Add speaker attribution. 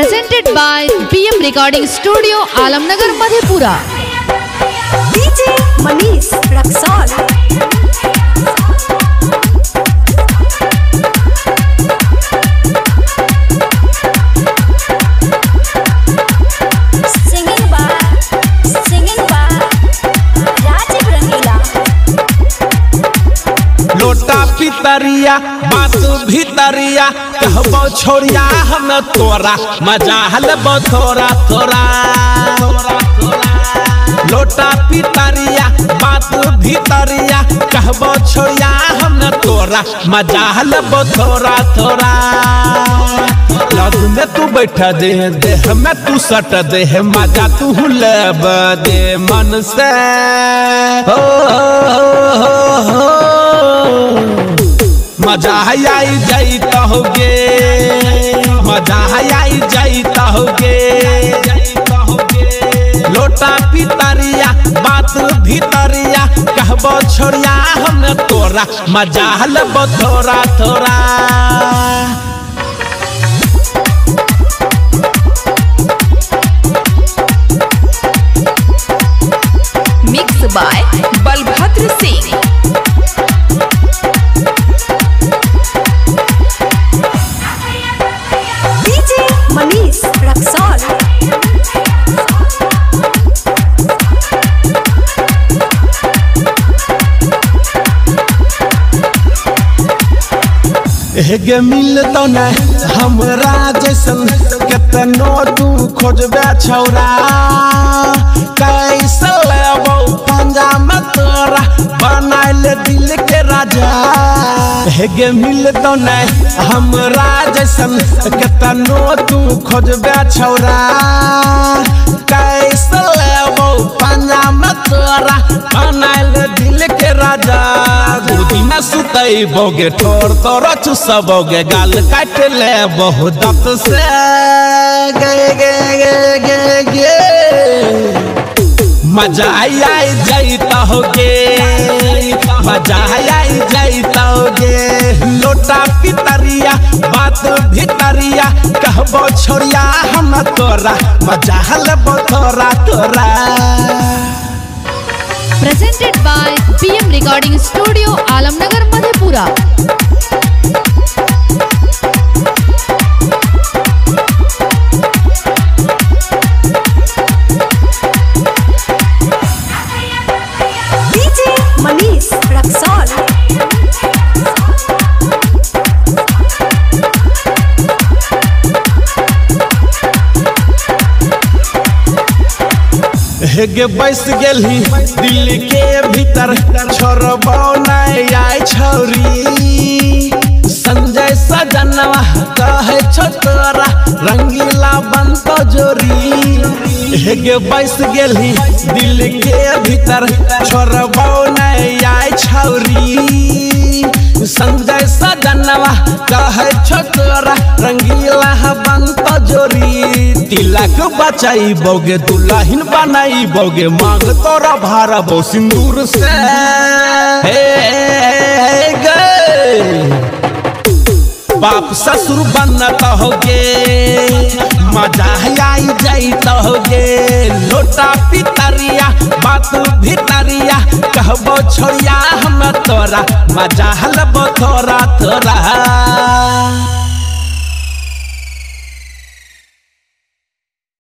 Speaker 1: Presented by PM Recording Studio, Alamnagar, Madhepura.
Speaker 2: DJ Manish Raksol.
Speaker 3: लोटा पितरिया बात भीतरिया कहबो छोड़िया हम तोरा मजा हलबो थोड़ा थोड़ा। लोटा पितरिया बात भीतरिया कहबो छोड़िया हम तोरा मजा हलबो थोड़ा थोड़ा। लग में तू बैठा दे देह में तू सट दे मजा तू लब दे मन से। मजा आई जाता होगे, मजा आई जाता होगे। लोटा पितरिया बात भीतरिया कहबो छोड़िया हम तोरा मजा हलबो थोड़ा थोड़ा।
Speaker 1: Mixed by Balbhadra Singh.
Speaker 2: Manish Raksol.
Speaker 3: एगे मिलतो न हमरा जैसन केतनो तू खोजबे छौरा। कैसे लेबो पंजा में तोरा बनाइल दिल के राजा। एगे मिलतो न हमरा जैसन केतनो तू खोजबे छौरा। कैसे लेबो पंजा में तोरा बनाइल दिल के राजा। गोदी में सुतई बोगे ठोर तोरा चुसबोगे गाल काट ले बहु दत से। गे गे गे गे गे मजा आई जाता होगे, मजा आई जाता होगे। लोटा पितरिया बात भीतरिया कहबो छोड़िया हम तोरा मजा हलबो थोड़ा थोड़ा।
Speaker 1: Presented by PM Recording Studio, Alamnagar, Madhepura.
Speaker 2: DJ Manish Raksol.
Speaker 3: हेगे बैस गेली दिल के भीतर छोड़बो नहीं आई छौरी। संजय सजनवा कहे छोटरा रंगीला बन तो जोरी। हेगे बैस गेली दिल के भीतर छोड़बो नहीं आई छौरी। संजय सजनवा कहे छोटरा रंगीला बन तो जोरी। तिलक बचाई बोगे दुल्हन बनाई बोगे मांग तोरा भारबो सिंदूर से। बाप ससुर बनता होगे मजा आई जाता होगे। लोटा पितरिया बात भीतरिया कहबो छोड़िया हम तोरा मजा हलबो थोड़ा थोड़ा।